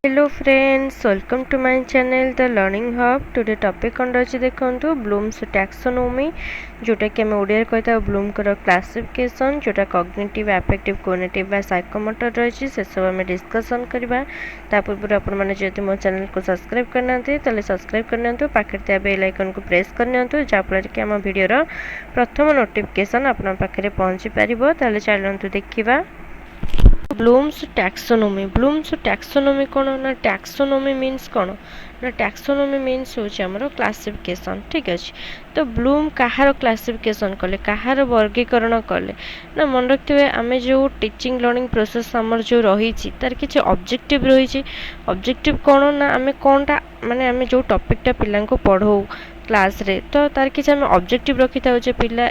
Hello friends, welcome to my channel the learning hub. Today topic कौन रही देखो blooms taxonomy, जोटा कि आम ओडिया कही ब्लूमकर क्लासिफिकेशन, जोटा कॉग्निटिव अफेक्टिव कोग्निटिव बा साइकोमोटर रही से सब आम डिस्कसन करवा। पूर्व आपने मो चैनल को सब्सक्राइब करना तो सब्सक्राइब करना, पाखे बेल आइकन को प्रेस करनी जहाँफल कि आम भिडर प्रथम नोटिफिकेशन आपन पाखे पहुँची पार। चलतु देखा ब्लूम्स टैक्सोनोमी कौन ना टैक्सोनोमी मीन्स कौन ना टैक्सोनोमी मीन्स होमर क्लासिफिकेशन। ठीक अच्छे, तो ब्लूम कहार क्लासिफिकेशन कले, कहार वर्गीकरण कले ना मन रखिए आम जो टीचिंग लर्निंग प्रोसेस आमर जो रही तार किसी ऑब्जेक्टिव रही। ऑब्जेक्टिव कौन ना आम कौनटा माने आम जो टॉपिकटा पिला पढ़ाऊ क्लास रे, तो तार किसी आम ऑब्जेक्टिव रखी था पिला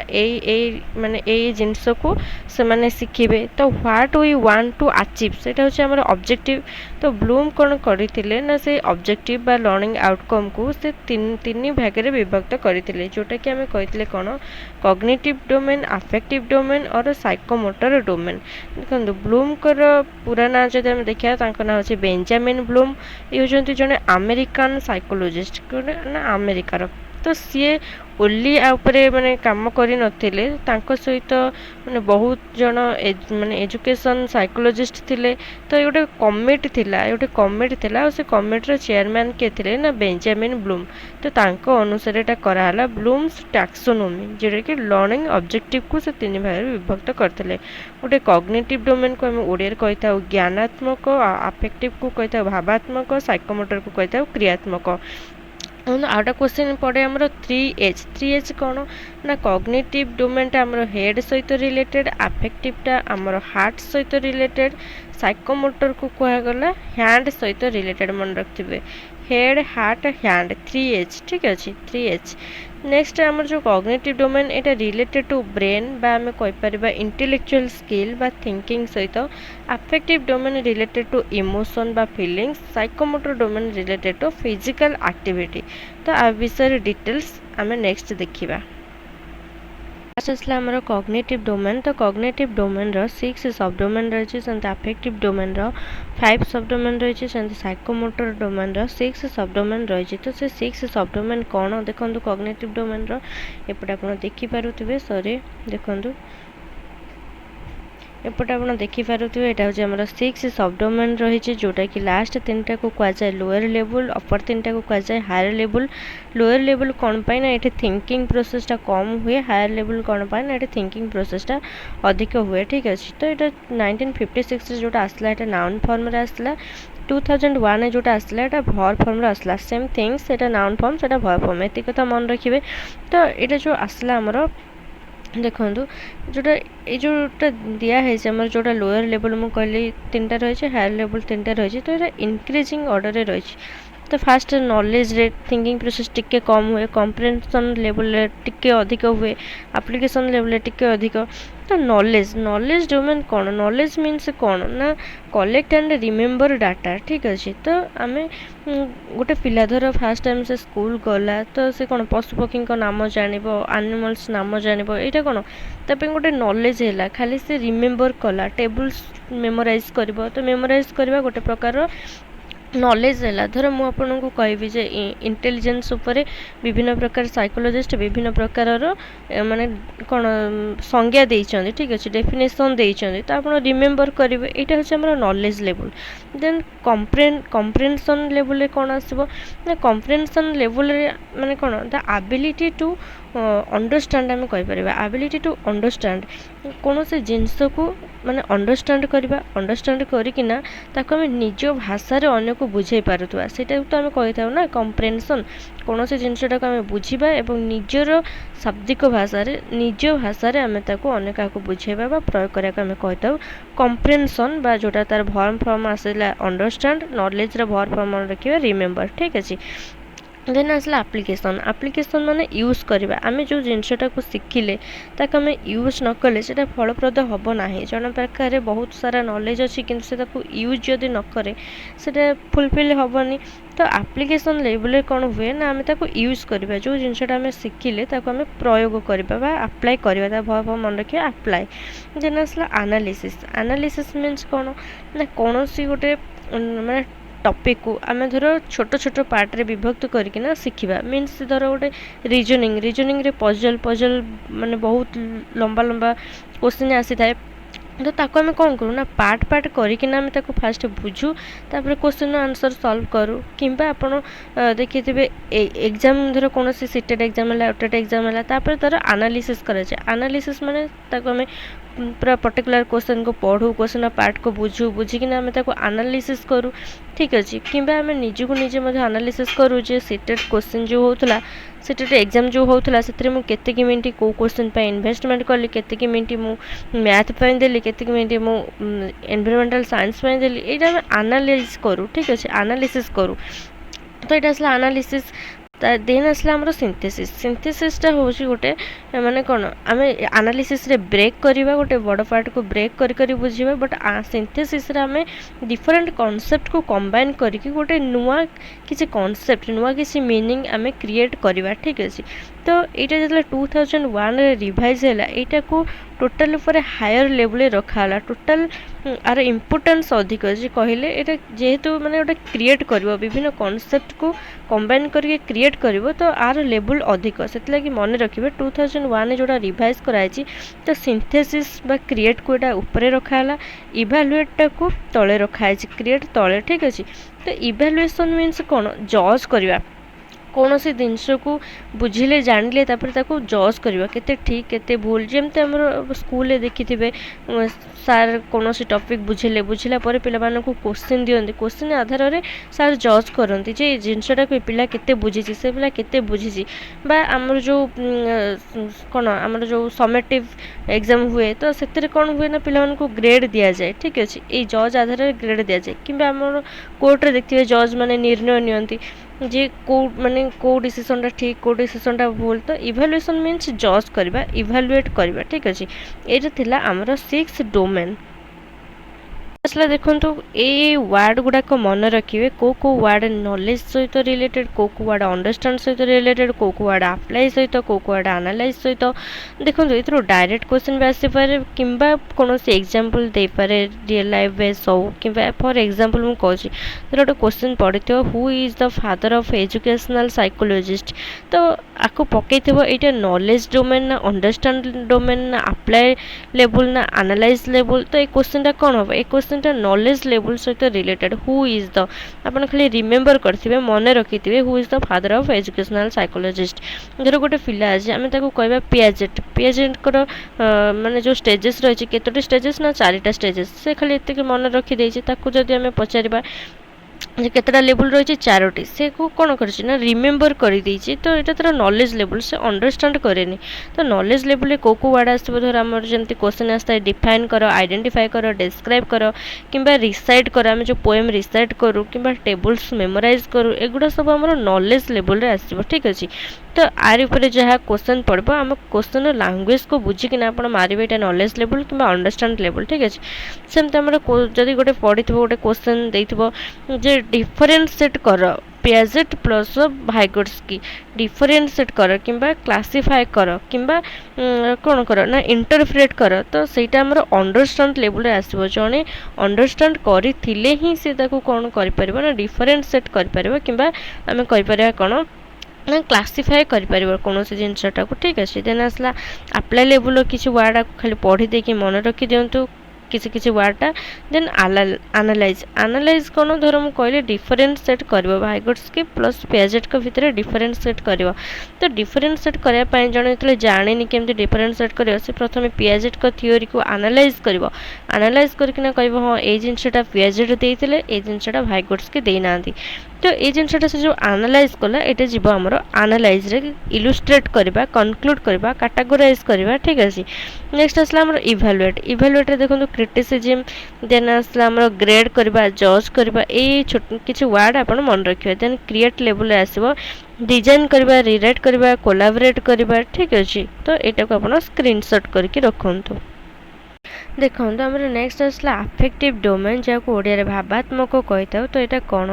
माने जिनस को से माने शिखिबे, तो what we want to achieve सेटा होचे हमर ऑब्जेक्टिव। तो ब्लूम कौन करथिले ना से ऑब्जेक्टिव बा लर्निंग आउटकम को से तीन भाग रे विभक्त करथिले, जोटा कि आम कहिथिले कौन कॉग्निटिव डोमेन, अफेक्टिव डोमेन और साइकोमोटर डोमेन। देखो ब्लूम कर पूरा ना जब आम देखा तांको ना होचे बेंजामिन ब्लूम। ये होचंती जने अमेरिकन साइकोलॉजिस्ट ना अमेरिकार। तो सी ओनली आउपरे माने काम करि नथिले, तांको सहित माने बहुत जन माने एजुकेशन साइकोलॉजिस्ट थिले। तो ये गोटे कमिटी थिला, ये गोटे कमिटी थिला और से कमिटीर चेयरमैन के थिले ना बेंजामिन ब्लूम। तो तांको अनुसार एटा कराला ब्लूम्स टैक्सोनोमी, जेटा कि लर्निंग ऑब्जेक्टिव को से तीन भाग विभक्त करथिले। गोटे कॉग्निटिव डोमेन को हम ओडिया कहि थाउ ज्ञानात्मक, अफेक्टिव को कहि थाउ भावात्मक, साइकोमोटर को कहि थाउ क्रियात्मक। आउटा क्वेश्चन पड़े आमर 3H। 3H कौन ना कॉग्निटिव डोमेनटा आमर हेड सहित रिलेटेड, अफेक्टिवटा आमर हार्ट सहित रिलेटेड, साइकोमोटर को कहगला हैंड सहित रिलेटेड। मन रखिए हेड हार्ट हैंड 3H। ठीक अच्छे 3H। नेक्स्ट आमर जो कॉग्निटिव डोमेन एटा रिलेटेड टू ब्रेन बा आम कहीपर इंटेलेक्चुअल स्किल बा थिंकिंग सहित, affective domain related to emotion बा feelings, psychomotor domain related to physical activity. तो आ विषय डिटेल्स आम नेक्स्ट देखा। आसला आमर कॉग्निटिव डोमेन। तो कॉग्निटिव डोमेन रो 6 सब डोमेन रही, अफेक्टिव डोमेन रो 5 सब डोमेन रही, साइकोमोटर डोमेन रो 6 सब डोमेन रही। तो से 6 सब डोमेन कौन देखो कॉग्निटिव डोमेन रो एपटे आप देखिपे सॉरी देखो एपटे आप देखिपे यहाँ हूँ आम 6 सब डोमेन रही, जोटा कि लास्ट 3टा को कहुए लोअर लेवल, अपर 3टा को कहुए हायर लेवल। लोअर लेवल कौन पाई ना ये थिंकिंग प्रोसेसटा कम हुए, हायर लेवल कौन पाई ना ये थिंकिंग प्रोसेसटा अधिक हुए। ठीक अच्छे, तो ये 1956 जोटा आसला ये नाउन फॉर्म रे आसला, 2001 जोटा आसला ये वर्ब फॉर्म रे आसला। सेम थिंग्स एटा नाउन फॉर्म से वर्ब फॉर्म, एति कथा मन रखिए। तो ये जो आसला आमर देखो जोटा ये जोटा दिखाई आमर जोटा लोअर लेवल मुझे कहली 3टा रही, हायर लेवल 3टा रही। तो ये इंक्रीजिंग ऑर्डर रे रही। तो फास्ट नॉलेज रे थिंकिंग प्रोसेस टिके कम हुए, कॉम्प्रिहेंशन लेवल टिके अधिक हुए, एप्लिकेशन लेवल टिके अधिक। तो नॉलेज डोमेन कौन, नॉलेज मीन्स कौन ना कलेक्ट एंड रिमेम्बर डाटा। ठीक अच्छे, तो आम गोटे पिला धर फास्ट टाइम से स्कूल गला, तो से कौन पशु पक्षी नाम जान, एनिमल्स नाम जान, यहाँ कौन ताप गोटे नॉलेज है, खाली से रिमेम्बर कला, टेबल्स मेमोराइज कर। तो मेमोराइज करवा गोटे प्रकार नॉलेज है। धर मुझे कहबी जे इंटेलिजेंस उपरे विभिन्न प्रकार साइकोलॉजिस्ट विभिन्न प्रकार माने कौन संज्ञा देइछन्ति। ठीक अच्छे, डेफिनेशन देइछन्ति, तो आप रिमेम्बर करेंगे। यहाँ हूँ आम नॉलेज लेवल। देन कम्प्रिहेंशन लेवल कौन आसो ना कम्प्रिहेंशन लेवल माने कौन द एबिलिटी टू अंडरस्टैंड आम कहीपर, एबिलिटी टू अंडरस्टैंड कौन से जिनस को माने अंडरस्टैंड करवा, अंडरस्टैंड करना आम निज भाषा अन्य को बुझे पारुवा, सेटा तो आम कही था ना कम्प्रिहेंशन। कौन से जिनसटा को आम बुझा एवं निजर शाब्दिक भाषा निज भाषा आम अन्य क्या बुझेबा प्रयोग करने आम कही था कम्प्रिहेंशन, बा जोटा तार वर्ब फॉर्म आसला अंडरस्टैंड, नॉलेज रो वर्ब फॉर्म रखिए रिमेम्बर। ठीक अच्छे, देन आसला आप्लिकेसन आप्लिकेसन माने यूज करवा आम जो जिनसटा को शिखिले ताक आम यूज न कले से फलप्रद हम ना जन प्रकार बहुत सारा नॉलेज अच्छी कि यूज जदि न करे से फुलफिल हेनी तो आप्लिकेसन लेवल कौन हुए ना आम यूज करवा जो जिनसटा आम शिखिले आम प्रयोग करवा अप्लाई करवा भाव मन रखिए अप्लाई देन आसला एनालिसिस मीन्स कौन ना कौन सी गोटे माने टॉपिक को आम धर छोट छोट पार्ट रे विभक्त करके शिखा मीन्स धर गोटे रीजनिंग रे पजल माने बहुत लंबा लंबा क्वेश्चन आसी थाए तो ताको आम कौन करूँ ना पार्ट करके आम फास्ट बुझू तापर क्वेश्चन आंसर सॉल्व करूँ किंबा आपण देखिए एग्जाम धर कौन सीटेड एग्जाम है ओटेड एग्जाम है तापर धर एनालिसिस कराए एनालिसिस माने ताको आम पूरा पर्टिकुलर क्वेश्चन को पढ़ू क्वेश्चन पार्ट को बुझू बुझिकिना आम एनालिसिस करूँ ठीक अच्छे कि आम निजक निजे एनालिसिस करूँ जे सीटेड क्वेश्चन जो होता सीटेड एग्जाम जो होता से मुझे मिनट कौ क्वेश्चन इन्वेस्टमेंट कली केतकी मिनट मु मैथ देली केतकी मिनट मु एनवायरमेंटल साइंस देली यहाँ आम एनालाइज करूँ ठीक अच्छे एनालिसिस करूँ तो ये आसला एनालिसिस देन आसला आमर सिंथेसिसटा हूँ गोटे माने कौन आम एनालिसिस रे ब्रेक करवा गोटे बड़ पार्ट को ब्रेक करी बुझा बट सिंथेसिस रे आम डिफरेंट कॉन्सेप्ट को कंबाइन करके गोटे नुआ किसी कॉन्सेप्ट नुआ किसी मीनिंग आम क्रिएट करवा ठीक अच्छे तो यहाँ जो 2001 रिवाइज है यहाँ को टोटाल उपर हायर लेवल रखाला टोटाल आर इम्पोर्टेंस अधिक अच्छे कहले ये जेहेतु माने गोटे क्रिएट कर विभिन्न कॉन्सेप्ट को कंबाइन करके क्रिएट कर तो आर लेवल अधिक से मन रखिए 2001 जोड़ा रिवाइज कराई तो सिंथेसिस बा क्रिएट को यहाँ ऊपर रखाला इभालुएटा को तले रखाई क्रिएट तले ठीक अच्छे तो इभालुएसन मीन्स कौन जज करवा कौन सी जिनस को बुझिले जानिले तापर जज करवा केते ठीक केते भूल जमते आम स्कूल देखी थे सार कौन सी टॉपिक बुझिला पर पिला को क्वेश्चन दियंती क्वेश्चन आधार रे सार जज करती जे जिनसटा को पिला केते बुझी से पिला केते बुझी बा आमर जो कौन आमर जो समेटिव एग्जाम हुए तो से कौन हुए ना पिला को ग्रेड दि जाए ठीक अच्छे ये जज आधार रे ग्रेड दि जाए कि आम कोर्ट रे देखिए जज माने निर्णय नियंती जे को माने को डिसीजन ठीक को डिसीजन भूल तो इभालुएसन मीन्स जज करवा इभालुएट करवा ठीक अच्छे ये थिला आमर 6 डोमेन आसला देखो ये वार्ड गुड़ाक मन रखिए को वार्ड नॉलेज सहित रिलेटेड को वार्ड अंडरस्टैंड सहित रिलेटेड को वार्ड अप्लाई सहित को वार्ड एनालाइज सहित देखो ये डायरेक्ट क्वेश्चन भी आसीपारे कि कौन से एग्जांपल दे पारे रियल लाइफ बेस हो कि फॉर एग्जांपल मुझे कहूँ गोटे क्वेश्चन पढ़ी who is the father of educational psychologist तो आपको पकई ये नॉलेज डोमेन ना अंडरस्टैंड डोमेन ना अप्लाई लेवल ना एनालाइज लेवल तो ये क्वेश्चन कौन हम ये क्वेश्चन नॉलेज लेवल सहित रिलेटेड हु इज द आपन खाली रिमेम्बर करथिबे मन रखिथिबे who is the father of educational psychologist धर गोटे पिला अछि आमे ताको कहबा पियाजेट कर माने जो स्टेजेस रहिछि केतोटी स्टेजेस ना चारिटा स्टेजेस से खाली एते मन रखि देछि ताको जदि आमे पचारिबा केतटा लेवल रही चारोटी से को कौन कर रिमेम्बर कर तो ये तरह नॉलेज लेवल से अंडरस्टैंड करेनि तो नॉलेज लेवल को वार्ड आसो धर आम जमी क्वेश्चन आसता है डिफाइन कर आइडेंटिफाई कर डिस्क्राइब कर कि रिसाइट कर आम जो पोएम रिसाइट करूँ कि टेबल्स मेमोराइज करूँ एगुड़ा सब आम नॉलेज लेवल रे आसो ठीक अच्छे तो आर उपरे जहाँ क्वेश्चन पड़ब आम क्वेश्चन लैंग्वेज को बुझिकिना आप मारे यहाँ नॉलेज लेवल कि अंडरस्टैंड लेवल ठीक अच्छे सेमती आम जदि गोटे पढ़ी गोटे क्वेश्चन देथिबो जे डिफरेंशिएट कर पियाजेट प्लस भाइगोट्स्की डिफरेंशिएट कर कि क्लासिफाई कर कि कौन कर ना इंटरप्रेट कर तो सहीटा आमर अंडरस्टैंड लेवल रे आसो जड़े अंडरस्टैंड करथिले ही से ताको कौन कर ना डिफरेंशिएट कर कि आम कहीपर कौन ना क्लासिफाई कर कौन से जिनसटा को ठीक अच्छे देन आसला अप्लाई लेवल किसी वार्ड खाली पढ़ी देकी मन रखी दिंतु किसी किसी वार्डटा देन एनालाइज कौन धर मुझे कहले डिफरेंशिएट कर भाइगोट्स्की प्लस पियाजेट के भितर डिफरेंशिएट कर तो डिफरेंशिएट करने जड़े जो जानी केमती डिफरेंशिएट कर प्रथम पियाजेट का थियोरी को एनालाइज करके कह हाँ ये जिनसटा पियाजेट देते ये जिनसटा भाइगोट्स्की देना तो ये जिनसटा से जो एनालाइज कला ये जीव आमर एनालाइज रे इलुस्ट्रेट करवा कनक्लूड करवा कैटेगोराइज करवा ठीक अच्छे नेक्स्ट आसला आमर इभालुएट देखो क्रिटिसिजम, देन आसला आमर ग्रेड करबा, जज करबा, ए किछि वर्ड आपण मन रखिबे। देन क्रिएट लेवल आसीबो डिजाइन करबा, रिराइट करबा, कोलाबोरेट करबा, ठीक अछि। तो एटा को आपण स्क्रीनशॉट करके रखंतु। देखो आम नेक्स्ट आसला अफेक्टिव डोमेन जहाँ को ओडिया रे भावात्मक कही था। तो यहाँ कौन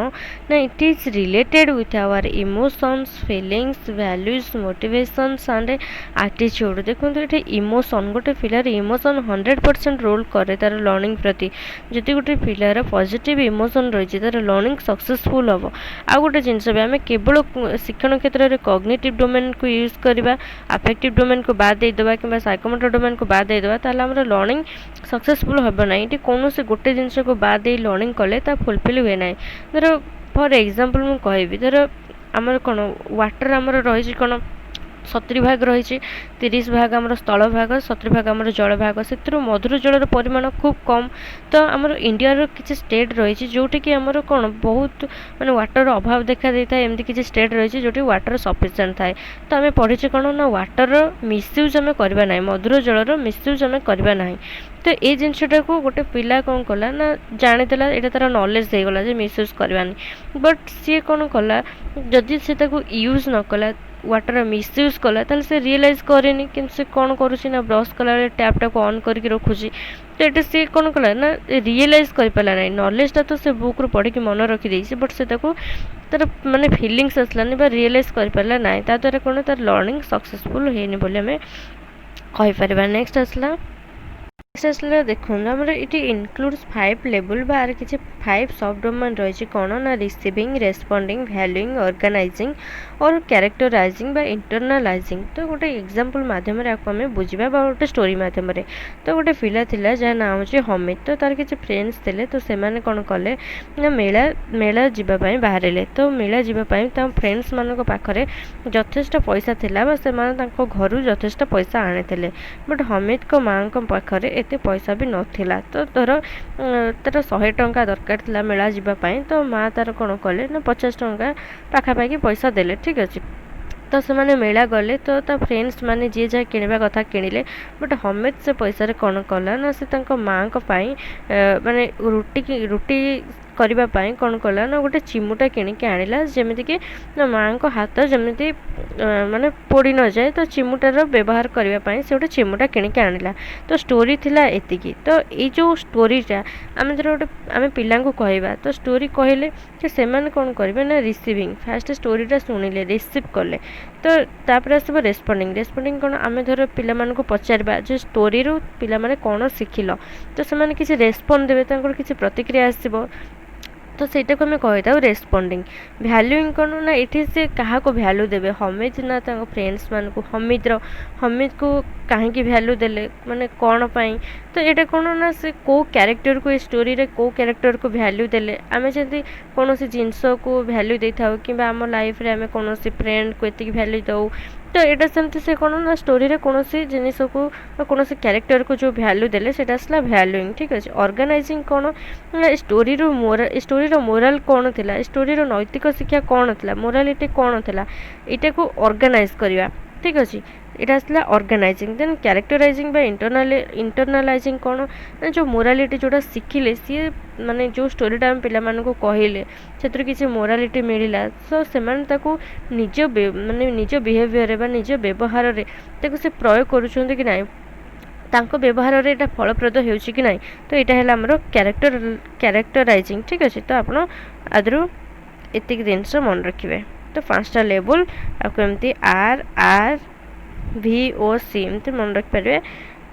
ना it is related with our emotions, feelings, values, motivations and attitude. देखो ये इमोशन गोटे पिलार इमोशन 100% रोल करे तार लर्निंग प्रति। जदि गोटे पिलार पॉजिटिव इमोशन रही तार लर्निंग सक्सेसफुल हम। आ गोटे जिनस भी आम केवल शिक्षण क्षेत्र में कॉग्निटिव डोमेन को यूज करवा, अफेक्टिव डोमेन को बाद देदेबा कि साइकोमोटर डोमेन को बाद देदेबा ताहले हमर लर्निंग सक्सेसफुल हम ना। ये कौन से गोटे जिनस को बाद दे लर्निंग कले फुलफिल हुए ना। धर फॉर एग्जांपल मु कहबी, धर आमर कौन वाटर आमर रही कौन 70 भाग रही, 30 भाग आमर स्थल भाग, 70 भाग आमर जल भाग। से मधुर जलर परिमाण खूब कम। तो आमर इंडिया किसी स्टेट रही जोटि कि आमर कौन बहुत माने वाटर अभाव देखा देता है। एमती किसी स्टेट रही जोटि वाटर सफिशिएंट थाए। तो आम पढ़ीचे कौन ना वाटर मिसयूज आम करवा ना, मधुर जलर मिसयूज आम करवा ना। तो ये जिनटा को गोटे पिला कौन कला ना जानीला, यहाँ तार नॉलेज हो गला मिसयूज करवानी। बट सी कौन कला जदि से यूज न कला, वाटर मिसयूज कला, ताल से रियलाइज करेनि कि से कौन करुँच ना ब्रश कला टैपटा को ऑन करके रखुची। तो ये सी कौन कला ना रियलाइज कर पाला ना। नॉलेजटा तो से बुक रू पढ़ी मन रखी देछि, बट से तार माने फीलिंग्स आसलानी बा रियलाइज कर पाला ना। ता द्वारा कौन तार लर्निंग सक्सेसफुल होनी बोली आम कहि परिबा। नेक्स्ट आसला देखो आमर ये इनक्लूड्स 5 लेवल बार किसी 5 सब डोमेन रही कौन ना रिसीविंग, रेस्पॉन्डिंग, वैल्यूइंग, ऑर्गेनाइजिंग और कैरेक्टराइजिंग बा इंटरनलाइजिंग। तो गोटे एग्जांपल माध्यम आपको आम बुझा गोटे स्टोरी माध्यम। तो गोटे पिला थिला जहाँ नाम हूँ हमिद। तो तार किसी फ्रेंड्स थे। तो से कौन कले ना मेला जीवाई बाहर। तो मेला जीवाई फ्रेंड्स मान पाखे यथेष्ट पैसा थिला, से घर यथेष्ट पैसा आनी। बट हमिद को माँ पाखे एते पैसा भी नथिला। तो धर तार 100 टंका दरकार थिला मेला जीवाई। तो माँ तार कौन कले ना 50 टंका पाखापाखि पैसा देले, ठीक अच्छे। तो से माने मेला गले। तो ता फ्रेंड्स माने जी जहाँ किणवा कथा किणिले। बट हमिद से पैसा कौन कला ना से माँ को माने रुटी करने कौन कला ना गोटे चिमुटा किणिकी आनिला, जमीती कि माँ को हाथ जमी माने पोड़ी न जाए। तो चिमुटार व्यवहार करने से गोटे चिमुटा किणिकी आनिला। तो स्टोरी थिला एतिकी। तो ये जो स्टोरीटा आम धर गोटे आम पिला कहवा, तो स्टोरी कहले कि से कौन करेंगे ना रिसीविंग, फास्ट स्टोरीटा शुणिले, रिसीव कले। तो तापर आसब रेस्पॉन्डिंग। रेस्पॉन्डिंग कौन आम धर पिला पचारा जो स्टोरी रू पिला कौन शिखिल। तो से किसी रेस्पॉन्ड देवे, किसी प्रतिक्रिया आसब। तो सहीटा को आम कही था रेस्पॉन्डिंग। वैल्यूइंग कौन ना ये से क्या वैल्यू देवे, हमिद ना फ्रेंड्स मान को हमिद को कहीं वैल्यू देले माने कौन पाई। तो ये कौन ना से को कैरेक्टर को स्टोरी रे को कैरेक्टर को वैल्यू देले आम जमी कौन जिनस को वैल्यू दे था कि आम लाइफ रे आम कौन फ्रेंड को एति वैल्यू दऊ। तो यहाँ सेमती से कौन ना स्टोरी रे कौन जिनिस को कौन कैरेक्टर को जो वैल्यू देले सेटा आसला वैल्यूइंग, ठीक अच्छे। ऑर्गेनाइजिंग कौन स्टोरी रो मोराल कौन थिला, स्टोरी रो नैतिक शिक्षा कौन थिला, मोरालिटी कौन थिला, इटा को ऑर्गेनाइज करवा, ठीक अच्छे। यहाँ आसला ऑर्गेनाइजिंग। देन कैरेक्टराइजिंग बा इंटरनलाइजिंग कौन ना जो मोरालिटी जोटा शिखिले सी माने जो स्टोरीटा आम पिला को कहले से किसी मोरालिटी मिलला। सो से निज माने निज बिहेवियर बा निज व्यवहार से प्रयोग करुँच कि ना, तांको व्यवहार रे एटा फलप्रद होउछि कि नाही। तो यहाँ है आमर कैरेक्टराइजिंग, ठीक अच्छे। तो आप आदरू एतिक जिनस मन रखिए। तो 5टा लेवल आपको एमती RRVOC एमती मन रखिपारे,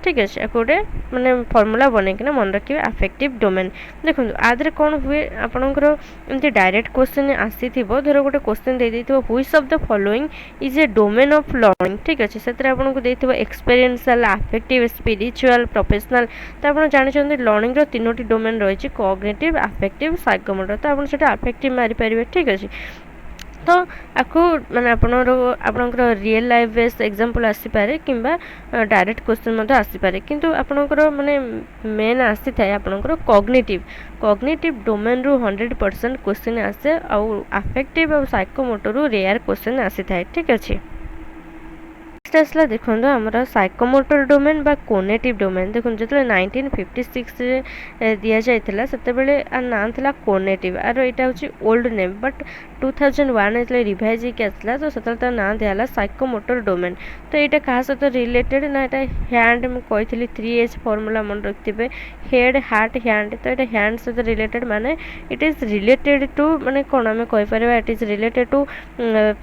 ठीक अच्छे। आपको गोटे माने फर्मूला बनईकिना मन रखिए अफेक्टिव डोमेन। देखो आदरे कौन हुए आपणकर एमती डायरेक्ट क्वेश्चन आसी धर गोटे क्वेश्चन दे देथिबो which of the following is a domain of learning, ठीक अच्छे। से आपको देथिबो एक्सपीरियंशियल, अफेक्टिव, स्पिरिचुअल, प्रोफेशनल। तो आप जानते लर्निंग रो 3टी डोमेन रही कॉग्निटिव, अफेक्टिव, साइकोमोटर। तो आप अफेक्टिव मारी पारे, ठीक अच्छे। तो आपको माने आपणकर रियल लाइफ बेस्ड एग्जांपल आसीपारे कि डायरेक्ट क्वेश्चन आसीपारे, किंतु आपणकर माने मेन आसी थाए आपणकर कॉग्निटिव डोमेन रू 100% क्वेश्चन आसे आउ अफेक्टिव और साइकोमोटर रू रेयर क्वेश्चन आसी थाए, ठीक अच्छे। नेक्स्ट आसला देखो आमर साइकोमोटर डोमेन बा कोनेटिव डोमेन। देखो जो 1956 दि जाइए से ना था कोनेटिव आर यहाँ हूँ ओल्ड नेम बट 2001 जो रिभाइज होकर आसला तो से ना दिया साइकोमोटर डोमेन। तो यहाँ क्या सहित रिलेटेड ना यहाँ हैंड मुझे 3H फॉर्मूला मन रखिए हेड हार्ट हैंड। तो यहाँ हैंड सहित रिलेटेड माने इट इज रिलेटेड टू माने कौन आम कहीपर it is related to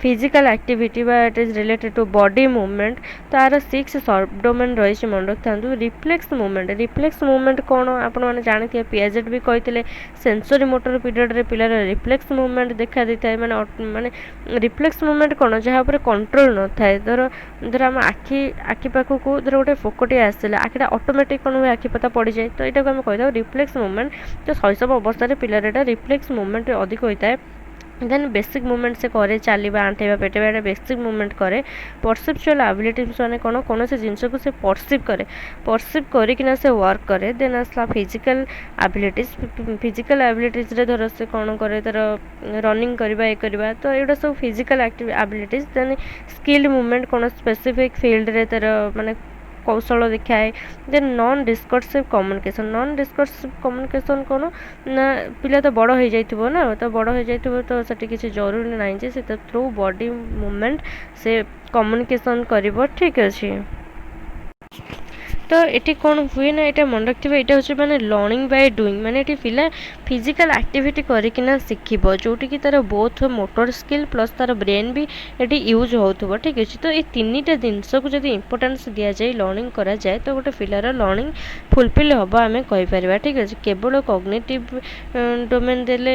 physical activity बा it is related to body movement. तो यार 6 सब डोमेन रही मन रखता रिफ्लेक्स मूवमेंट। रिफ्लेक्स मूवमेंट कौन आपने जानते पियाजेट भी कहते सेंसरी मोटर पीरियड रे पिलार रिफ्लेक्स मूवमेंट देखा देता है माने रिफ्लेक्स मूवमेंट कौन जहाँ पर कंट्रोल न थाए। धर धर आम आखि पाखक धर गोटे फोकटे आसला आखिटा ऑटोमेटिक कौन हुए आखिपता पड़ जाए। तो यहाँ को आम कही रिफ्लेक्स मूवमेंट। तो शैशव अवस्था पिलार एटा रिफ्लेक्स मूवमेंट अधिक होता है। देन बेसिक मूवमेंट से करे चलवा आंटेवा पेटेवा एटा बेसिक मूवमेंट करे। परसेप्चुअल एबिलिटीज माने कौन कौन से जिनस को से परसीव करना से वर्क करे। देन आसला फिजिकल एबिलिटीज रे धर से कौन करे तर रनिंग करवा ये करवा। तो ये सब physical abilities. Then skilled movement कौन स्पेसिफिक फील्ड रे तर माने कौशल देखाए। देन नॉन डिस्कर्सिव कम्युनिकेशन कौन ना पिला तो बड़ हो जाइथिबो ना तो बड़ हो जाइथिबो तो सेठी किसी जरूरी नहीं जे से थ्रू बॉडी मूवमेंट से कम्युनिकेशन करिवो। ठीक अछि। तो ये कौन हुए ना ये मन रखिए यहाँ हूँ मैंने लर्निंग बाय डूइंग माने ये पिला फिजिकल एक्टिविटी करना शिखब जोटि कि तार बोथ मोटर स्किल प्लस तार ब्रेन भी ये यूज हो। ठीक अच्छे। तो ये 3टा जिनस को जब इंपोर्टेंस दि जाए लर्निंग करा जाए तो गोटे पिलार लर्निंग फुलफिल हम आम कहीपर। ठीक अच्छे। केवल कॉग्निटिव डोमेन देले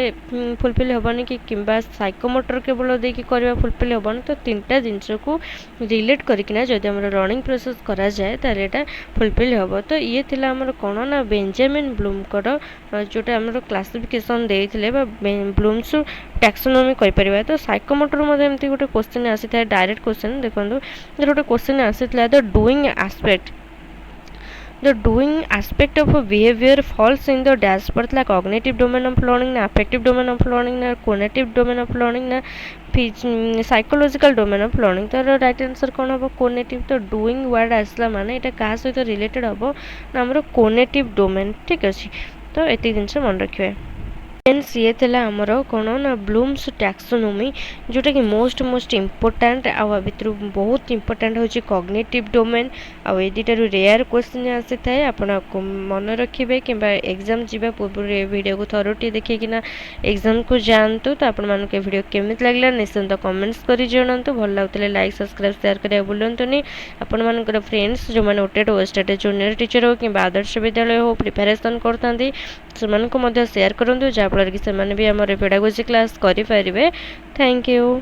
फुलफिल हेनी कि साइकोमोटर केवल देकी करवा फुलफिल हेनी। तो 3टा जिनस को रिलेट करना जब आम लर्निंग प्रोसेस करा जाए ताले एटा फुलफिल हम। तो ये थिला हमर कौन ना बेंजामिन ब्लूमकर जोटा आम क्लासिफिकेशन देते ब्लूम्स टैक्सोनॉमी कहीपर। तो साइकोमोटर एमती गोटे क्वेश्चन आसी था डायरेक्ट क्वेश्चन देखो गोटे क्वेश्चन आसी the doing aspect The doing aspect of a behavior falls in the dashboard like cognitive domain of learning na affective domain of learning na cognitive domain of learning na psychological domain of learning। तो right answer कौन हम cognitive। तो doing word आसला माने এটা क्या सहित related हम ना हमर cognitive domain। ठीक अच्छे। तो ये जिनस मन रखिए। देन सी थिला आमर कौन ना ब्लूम्स टैक्सोनॉमी जोटा कि मोस्ट इम्पोर्टाट आ भितर बहुत इम्पोर्टाट हूँ कॉग्निटिव डोमेन। आउ ये दुटार रेयर क्वेश्चन आसी थाए आपण मन रखिए कि एग्जाम जावा पूर्व वीडियो को थरोटी देखिए एग्जाम को जानतु। तो आपण मानक वीडियो केमित लागला निश्चिंत कमेंट्स कर जनातु। भल लगुले लाइक सब्सक्राइब शेयर करा बुलांतुनि। आपण मानकर फ्रेंड्स जो मैंने ओटेट ओएसटेट जूनियर टीचर हो कि आदर्श विद्यालय हो प्रिपेरेसन करते से शेयर करूँ जहाँफल कि भी आम पेडागोजी क्लास करें। Thank you.